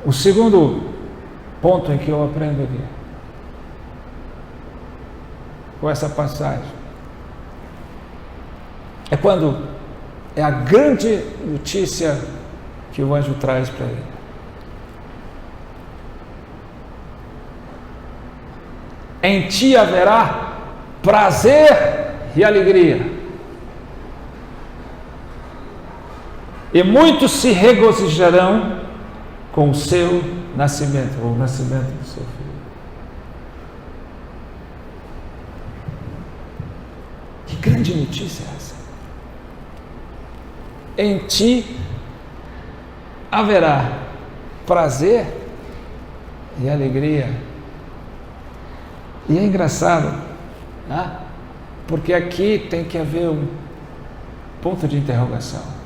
O segundo ponto em que eu aprendo aqui, com essa passagem, é quando é a grande notícia que o anjo traz para ele. Em ti haverá prazer e alegria, e muitos se regozijarão com o seu nascimento, ou o nascimento do seu filho. Que grande notícia é essa? Em ti haverá prazer e alegria. E é engraçado, né? Porque aqui tem que haver um ponto de interrogação.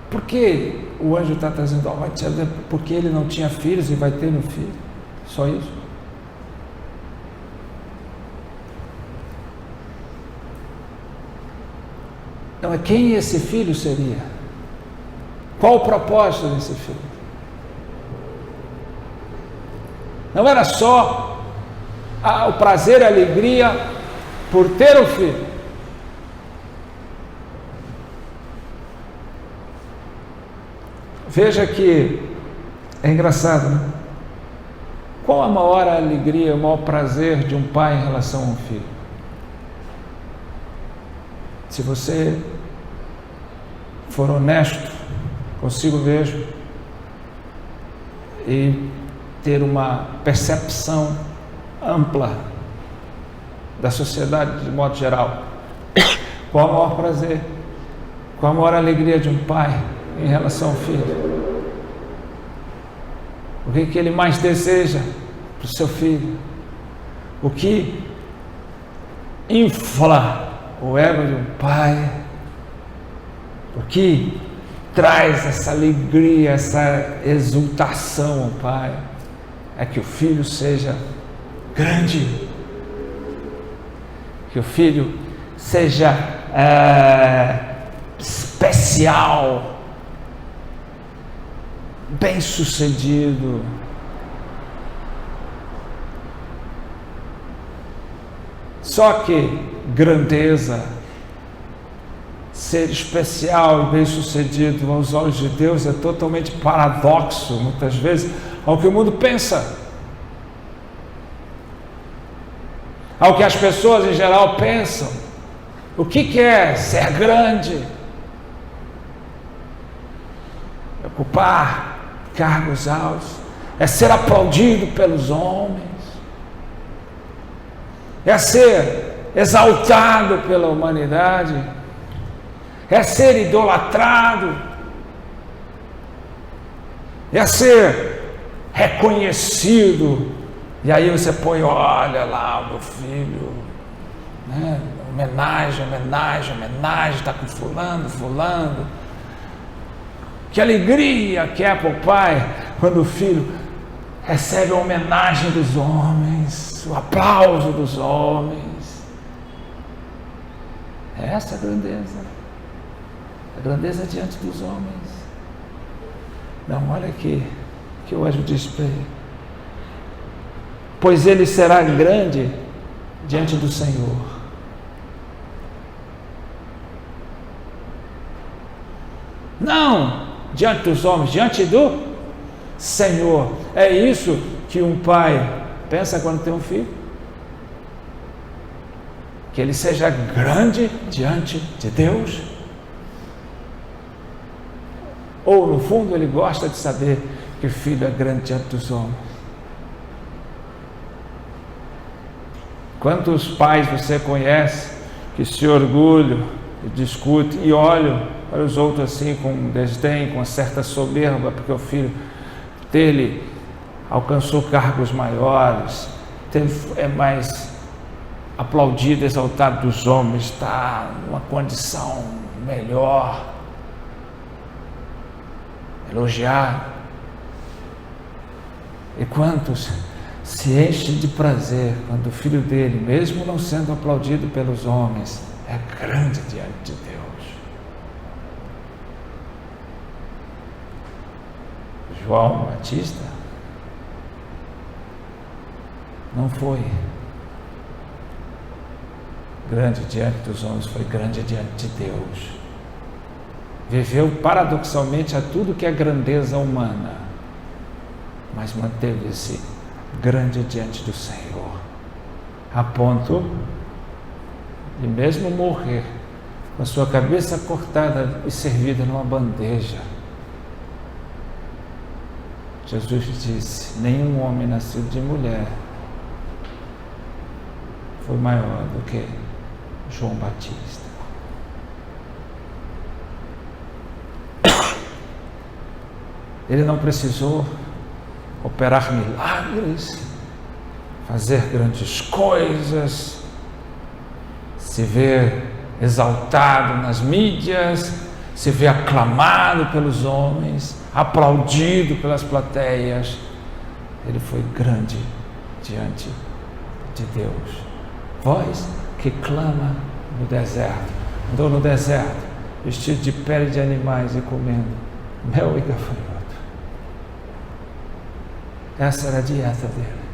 Por que o anjo está trazendo? Porque ele não tinha filhos e vai ter um filho? Só isso? Não, é quem esse filho seria? Qual o propósito desse filho? Não era só o prazer e a alegria por ter o filho. Veja que é engraçado, né? Qual a maior alegria, o maior prazer de um pai em relação a um filho? Se você for honesto consigo mesmo e ter uma percepção ampla da sociedade de modo geral, qual o maior prazer, qual a maior alegria de um pai em relação ao filho? O que ele mais deseja para o seu filho? O que infla o ego de um pai? O que traz essa alegria, essa exultação ao pai? É que o filho seja grande, que o filho seja especial, bem-sucedido. Só que grandeza, ser especial e bem-sucedido aos olhos de Deus é totalmente paradoxo, muitas vezes, ao que o mundo pensa, ao que as pessoas em geral pensam. O que é ser grande? É ocupar cargos altos, é ser aplaudido pelos homens, é ser exaltado pela humanidade, é ser idolatrado, é ser reconhecido. E aí você põe, olha lá o meu filho, né? Homenagem, está com fulano. Que alegria que é para o pai quando o filho recebe a homenagem dos homens, o aplauso dos homens. É essa a grandeza diante dos homens. Não, olha aqui que o anjo diz para ele: pois ele será grande diante do Senhor. Não diante dos homens, diante do Senhor. É isso que um pai pensa quando tem um filho? Que ele seja grande diante de Deus? Ou no fundo ele gosta de saber que o filho é grande diante dos homens? Quantos pais você conhece que se orgulham, discutem e olham para os outros assim com desdém, com certa soberba, porque o filho dele alcançou cargos maiores, é mais aplaudido, exaltado dos homens, está numa condição melhor, elogiado. E quantos se enchem de prazer quando o filho dele, mesmo não sendo aplaudido pelos homens, é grande diante de Deus. João Batista não foi grande diante dos homens, foi grande diante de Deus. Viveu paradoxalmente a tudo que é grandeza humana, mas manteve-se grande diante do Senhor, a ponto de mesmo morrer com a sua cabeça cortada e servida numa bandeja. Jesus disse: nenhum homem nascido de mulher foi maior do que João Batista. Ele não precisou operar milagres, fazer grandes coisas, se ver exaltado nas mídias, se ver aclamado pelos homens, aplaudido pelas plateias. Ele foi grande diante de Deus. Voz que clama no deserto. Andou no deserto, vestido de pele de animais e comendo mel e gafanhoto. Essa era a dieta dele.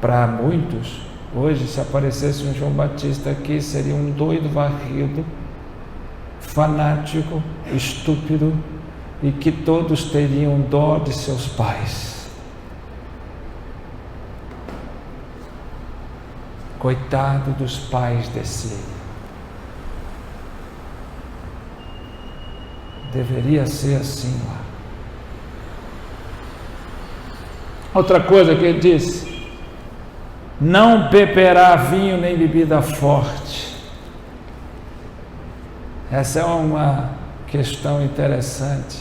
Para muitos, hoje, se aparecesse um João Batista aqui, seria um doido varrido, fanático, estúpido, e que todos teriam dó de seus pais. Coitado dos pais desse. Deveria ser assim lá. Outra coisa que ele disse: não beberá vinho nem bebida forte. Essa é uma questão interessante.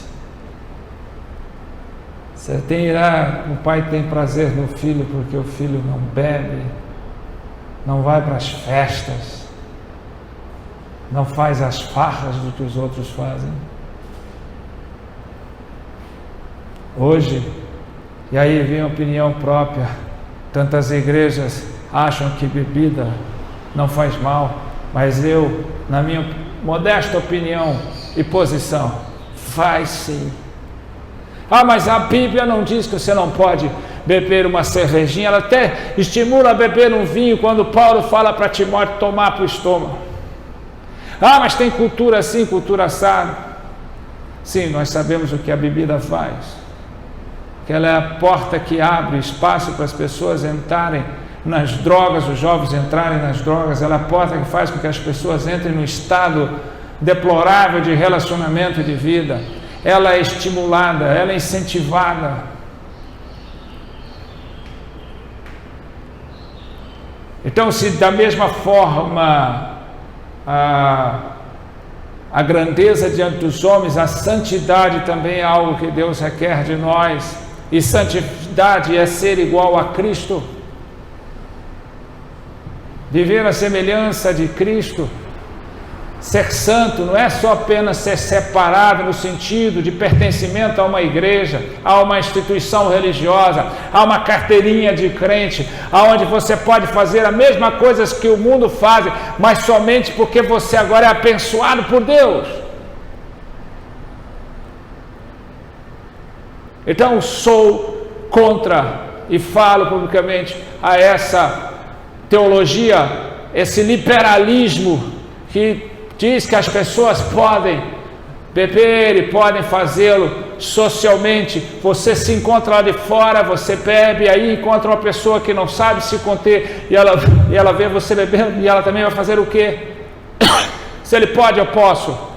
O pai tem prazer no filho porque o filho não bebe, não vai para as festas, não faz as farras do que os outros fazem. Hoje, e aí vem a opinião própria, tantas igrejas acham que bebida não faz mal, mas eu, na minha modesta opinião e posição, faz sim. Mas a Bíblia não diz que você não pode beber uma cervejinha, ela até estimula a beber um vinho quando Paulo fala para Timóteo tomar para o estômago. Mas tem cultura assim, cultura assada. Sim, nós sabemos o que a bebida faz. Que ela é a porta que abre espaço para as pessoas entrarem nas drogas, os jovens entrarem nas drogas. Ela é a porta que faz com que as pessoas entrem num estado deplorável de relacionamento e de vida. Ela é estimulada, ela é incentivada. Então, se da mesma forma a grandeza diante dos homens, a santidade também é algo que Deus requer de nós. E santidade é ser igual a Cristo, viver a semelhança de Cristo. Ser santo não é só apenas ser separado no sentido de pertencimento a uma igreja, a uma instituição religiosa, a uma carteirinha de crente, aonde você pode fazer as mesmas coisas que o mundo faz, mas somente porque você agora é abençoado por Deus. Então sou contra e falo publicamente a essa teologia, esse liberalismo que diz que as pessoas podem beber e podem fazê-lo socialmente. Você se encontra lá de fora, você bebe, aí encontra uma pessoa que não sabe se conter e ela vê você bebendo e ela também vai fazer o quê? Se ele pode, eu posso.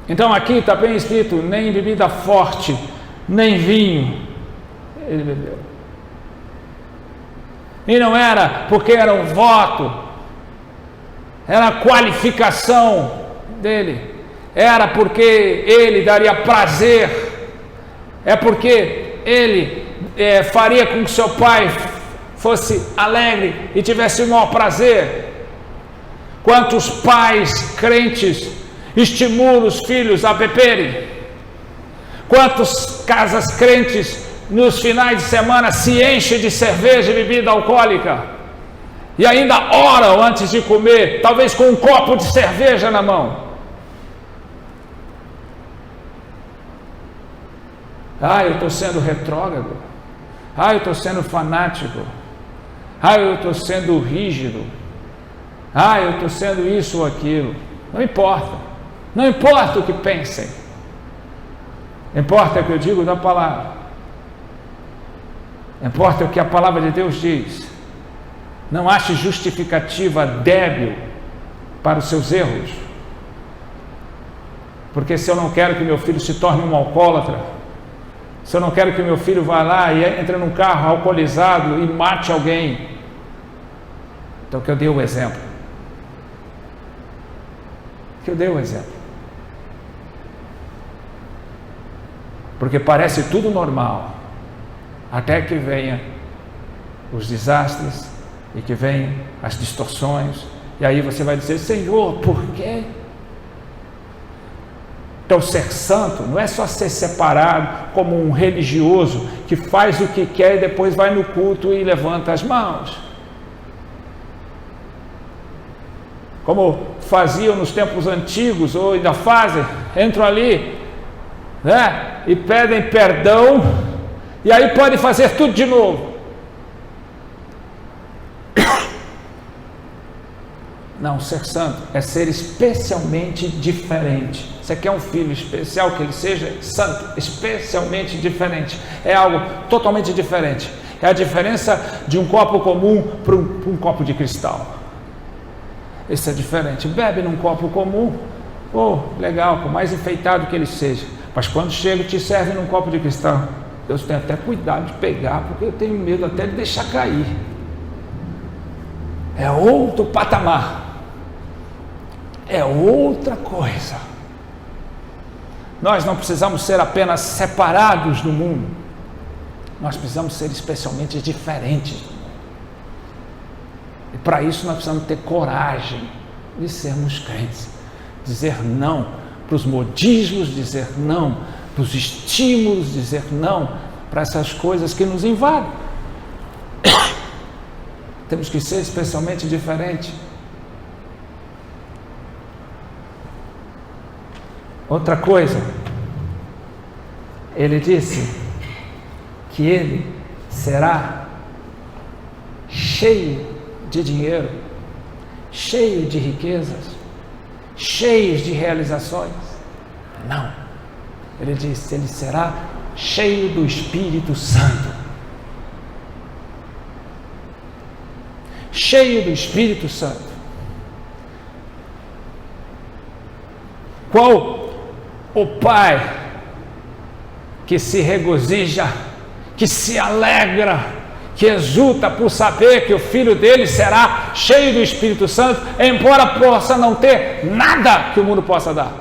Então aqui está bem escrito: nem bebida forte, nem vinho ele bebeu. E não era porque era um voto, era a qualificação dele, era porque ele daria prazer, é porque ele faria com que seu pai fosse alegre e tivesse o maior prazer. Quantos pais crentes estimulam os filhos a beberem? Quantas casas crentes nos finais de semana se enchem de cerveja e bebida alcoólica? e ainda oram antes de comer, talvez com um copo de cerveja na mão. Eu estou sendo retrógrado. Eu estou sendo fanático. Eu estou sendo rígido. Eu estou sendo isso ou aquilo. Não importa. Não importa o que pensem. Importa o que eu digo da palavra. Importa o que a palavra de Deus diz. Não ache justificativa débil para os seus erros. Porque se eu não quero que meu filho se torne um alcoólatra, se eu não quero que meu filho vá lá e entre num carro alcoolizado e mate alguém, então que eu dê o exemplo. Porque parece tudo normal, até que venha os desastres e que venham as distorções, e aí você vai dizer: Senhor, por quê? Então, ser santo não é só ser separado como um religioso que faz o que quer e depois vai no culto e levanta as mãos. Como faziam nos tempos antigos, ou ainda fazem, entram ali, né, e pedem perdão, e aí podem fazer tudo de novo. Não, ser santo é ser especialmente diferente. Você quer um filho especial, que ele seja santo, especialmente diferente. É algo totalmente diferente. É a diferença de um copo comum para um copo de cristal. Isso é diferente. Bebe num copo comum, legal, por mais enfeitado que ele seja. Mas quando chega e te serve num copo de cristal, Deus tem até cuidado de pegar, porque eu tenho medo até de deixar cair. É outro patamar. É outra coisa. Nós não precisamos ser apenas separados do mundo. Nós precisamos ser especialmente diferentes do mundo. E para isso nós precisamos ter coragem de sermos crentes. Dizer não para os modismos, dizer não para os estímulos, dizer não para essas coisas que nos invadem. Temos que ser especialmente diferentes. Outra coisa, ele disse que ele será cheio de dinheiro, cheio de riquezas, cheio de realizações. Não, ele disse, ele será cheio do Espírito Santo. Cheio do Espírito Santo. Qual o pai que se regozija, que se alegra, que exulta por saber que o filho dele será cheio do Espírito Santo, embora possa não ter nada que o mundo possa dar?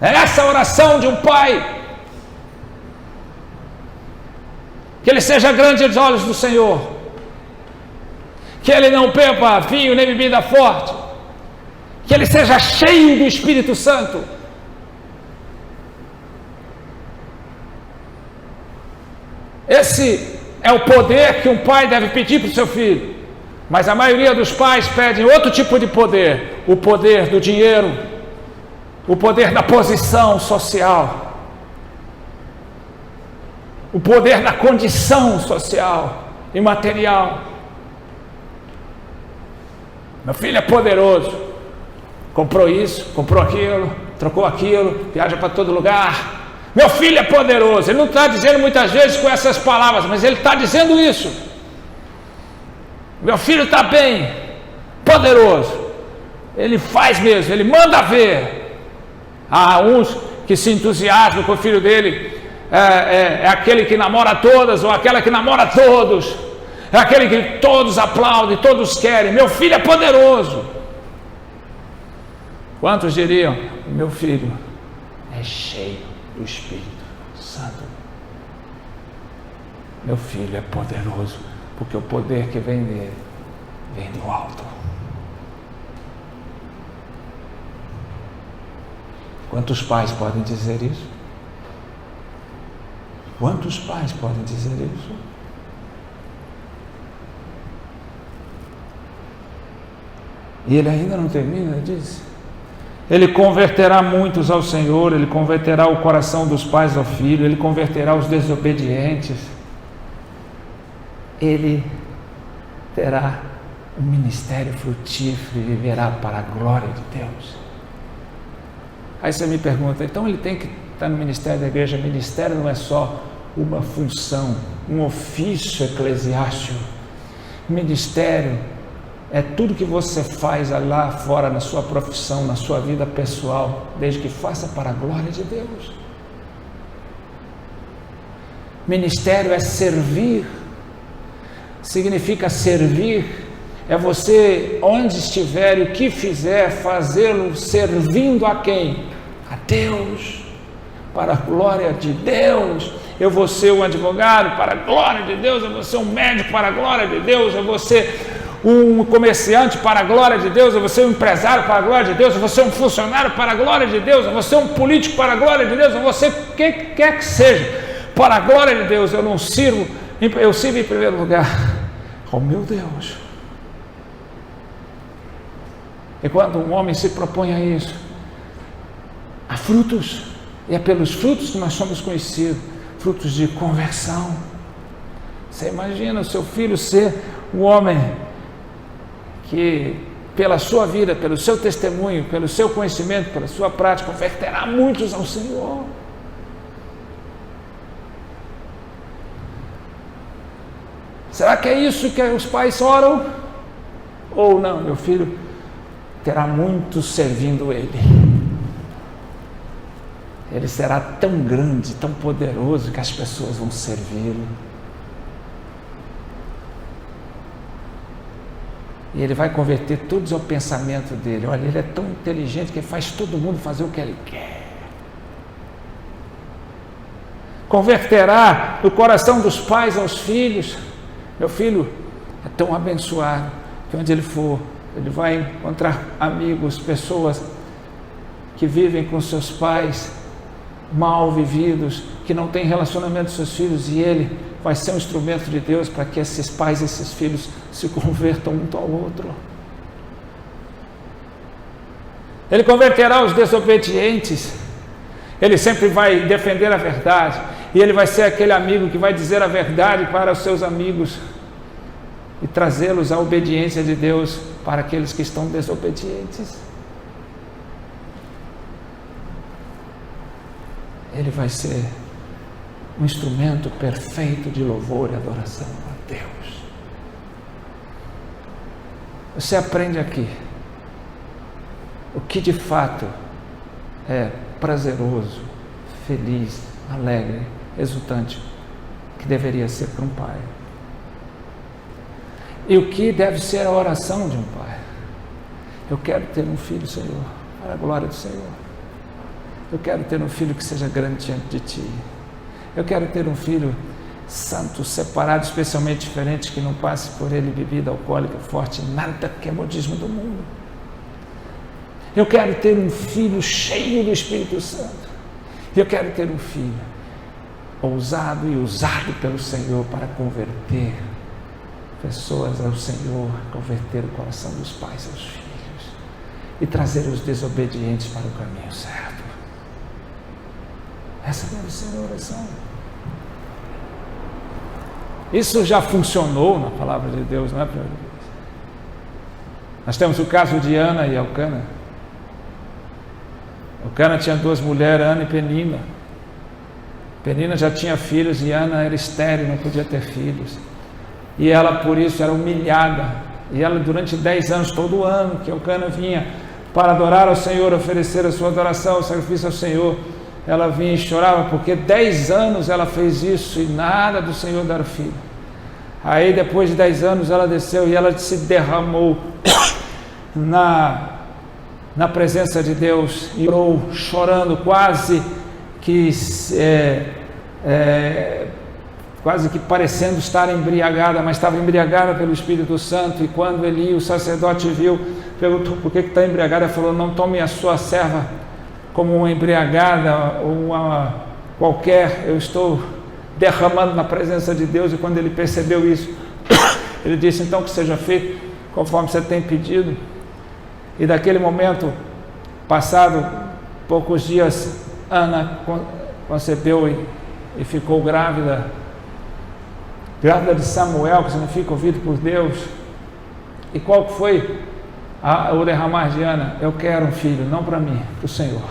É essa a oração de um pai. Que ele seja grande aos olhos do Senhor. Que ele não beba vinho nem bebida forte. Que ele seja cheio do Espírito Santo. Esse é o poder que um pai deve pedir para o seu filho. Mas a maioria dos pais pedem outro tipo de poder. O poder do dinheiro. O poder da posição social. O poder da condição social e material. Meu filho é poderoso. Comprou isso, comprou aquilo, trocou aquilo, viaja para todo lugar. Meu filho é poderoso. Ele não está dizendo muitas vezes com essas palavras, mas ele está dizendo isso. Meu filho está bem, poderoso. Ele faz mesmo, ele manda ver. Há uns que se entusiasmam com o filho dele. É aquele que namora todas, ou aquela que namora todos. É aquele que todos aplaudem, todos querem. Meu filho é poderoso. Quantos diriam: meu filho é cheio do Espírito Santo. Meu filho é poderoso, porque o poder que vem dele vem do alto. Quantos pais podem dizer isso? Quantos pais podem dizer isso? E ele ainda não termina, ele diz: ele converterá muitos ao Senhor, ele converterá o coração dos pais ao filho, ele converterá os desobedientes, ele terá um ministério frutífero e viverá para a glória de Deus. Aí você me pergunta, então ele tem que estar no ministério da igreja? Ministério não é só uma função, um ofício eclesiástico. Ministério é tudo que você faz lá fora, na sua profissão, na sua vida pessoal, desde que faça para a glória de Deus. Ministério é servir, significa servir, é você, onde estiver e o que fizer, fazê-lo servindo a quem? A Deus, para a glória de Deus. Eu vou ser um advogado para a glória de Deus, eu vou ser um médico para a glória de Deus, eu vou ser um comerciante para a glória de Deus, eu vou ser um empresário para a glória de Deus, eu vou ser um funcionário para a glória de Deus, eu vou ser um político para a glória de Deus, eu vou ser quem quer que seja, para a glória de Deus. Eu não sirvo, eu sirvo em primeiro lugar ao meu Deus. E quando um homem se propõe a isso, há frutos, e é pelos frutos que nós somos conhecidos, frutos de conversão. Você imagina o seu filho ser um homem que pela sua vida, pelo seu testemunho, pelo seu conhecimento, pela sua prática, converterá muitos ao Senhor. Será que é isso que os pais oram? Ou não, meu filho terá muitos servindo Ele. Ele será tão grande, tão poderoso, que as pessoas vão servi-lo. E ele vai converter todos ao pensamento dele. Olha, ele é tão inteligente que faz todo mundo fazer o que ele quer. Converterá o coração dos pais aos filhos. Meu filho é tão abençoado que onde ele for, ele vai encontrar amigos, pessoas que vivem com seus pais mal vividos, que não têm relacionamento com seus filhos, e ele vai ser um instrumento de Deus para que esses pais e esses filhos se convertam um ao outro. Ele converterá os desobedientes. Ele sempre vai defender a verdade, e ele vai ser aquele amigo que vai dizer a verdade para os seus amigos e trazê-los à obediência de Deus para aqueles que estão desobedientes. Ele vai ser um instrumento perfeito de louvor e adoração a Deus. Você aprende aqui o que de fato é prazeroso, feliz, alegre, exultante, que deveria ser para um pai. E o que deve ser a oração de um pai. Eu quero ter um filho, Senhor, para a glória do Senhor. Eu quero ter um filho que seja grande diante de Ti. Eu quero ter um filho santo, separado, especialmente diferente, que não passe por ele bebida alcoólica forte, nada que é modismo do mundo. Eu quero ter um filho cheio do Espírito Santo. Eu quero ter um filho ousado e usado pelo Senhor para converter pessoas ao Senhor, converter o coração dos pais aos filhos e trazer os desobedientes para o caminho certo. Essa deve ser a oração. Isso já funcionou na palavra de Deus, não é? Nós temos o caso de Ana e Elcana. Elcana tinha duas mulheres, Ana e Penina. Penina já tinha filhos e Ana era estéril, não podia ter filhos. E ela, por isso, era humilhada. E ela, durante 10 anos, todo ano, que Elcana vinha para adorar ao Senhor, oferecer a sua adoração, o sacrifício ao Senhor, ela vinha e chorava, porque 10 anos ela fez isso e nada do Senhor dar filho. Aí, depois de 10 anos, ela desceu e ela se derramou na presença de Deus e orou, chorando, quase que parecendo estar embriagada, mas estava embriagada pelo Espírito Santo. E quando Eli, o sacerdote, viu, perguntou: por que está embriagada? Ele falou: não tome a sua serva como uma embriagada ou uma qualquer, eu estou derramando na presença de Deus, e quando ele percebeu isso, ele disse: então que seja feito conforme você tem pedido. E daquele momento, passado poucos dias, Ana concebeu e ficou grávida de Samuel, que significa ouvido por Deus. E qual foi o derramar de Ana? Eu quero um filho, não para mim, para o Senhor.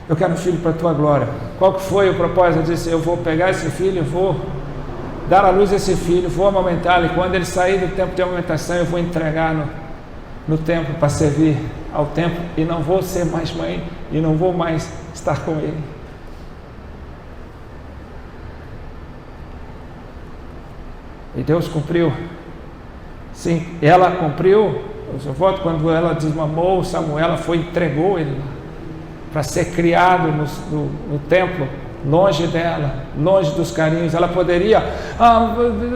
Eu quero um filho para a tua glória. Qual que foi o propósito? Ela disse: eu vou pegar esse filho, eu vou dar à luz esse filho, vou amamentá-lo, e quando ele sair do tempo de amamentação, eu vou entregar no templo para servir ao templo, e não vou ser mais mãe, e não vou mais estar com ele. E Deus cumpriu. Sim, ela cumpriu o seu voto. Quando ela desmamou Samuel, ela foi e entregou ele para ser criado no templo, longe dela, longe dos carinhos. Ela poderia: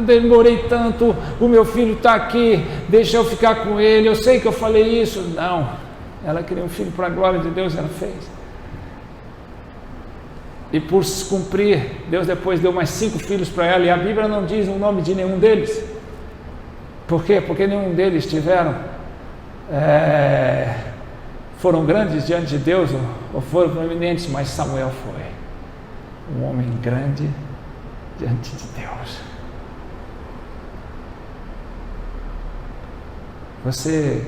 demorei tanto, o meu filho está aqui, deixa eu ficar com ele, eu sei que eu falei isso. Não, ela queria um filho para a glória de Deus, ela fez. E por cumprir, Deus depois deu mais 5 filhos para ela, e a Bíblia não diz o nome de nenhum deles. Por quê? Porque nenhum deles foram grandes diante de Deus, ou foram proeminentes, mas Samuel foi um homem grande diante de Deus. Você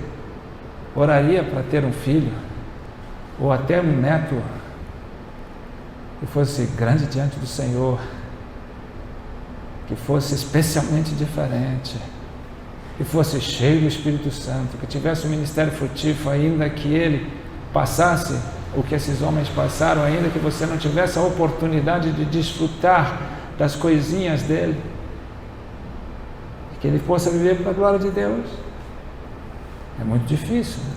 oraria para ter um filho, ou até um neto, que fosse grande diante do Senhor, que fosse especialmente diferente, que fosse cheio do Espírito Santo, que tivesse um ministério frutífero, ainda que ele passasse o que esses homens passaram, ainda que você não tivesse a oportunidade de desfrutar das coisinhas dele, e que ele possa viver para a glória de Deus? É muito difícil, né?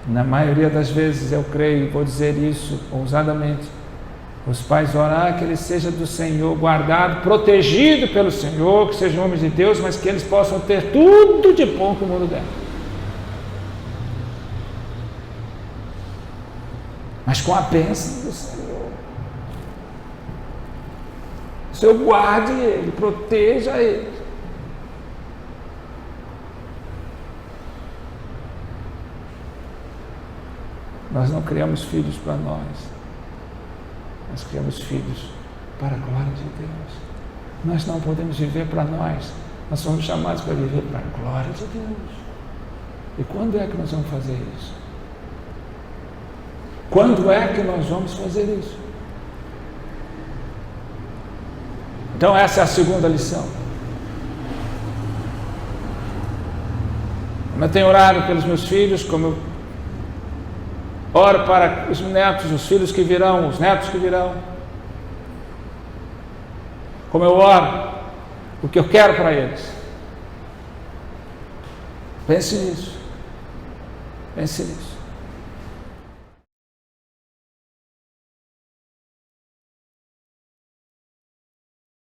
Na maioria das vezes, eu creio, e vou dizer isso ousadamente, os pais orar que ele seja do Senhor, guardado, protegido pelo Senhor, que sejam homens de Deus, mas que eles possam ter tudo de bom que o mundo der. Mas com a bênção do Senhor. O Senhor guarde ele, proteja ele. Nós não criamos filhos para nós. Nós criamos filhos para a glória de Deus. Nós não podemos viver para nós. Nós somos chamados para viver para a glória de Deus. E quando é que nós vamos fazer isso? Quando é que nós vamos fazer isso? Então essa é a segunda lição. Como eu tenho orado pelos meus filhos, como eu oro para os netos, os filhos que virão, os netos que virão. Como eu oro, o que eu quero para eles. Pense nisso. Pense nisso.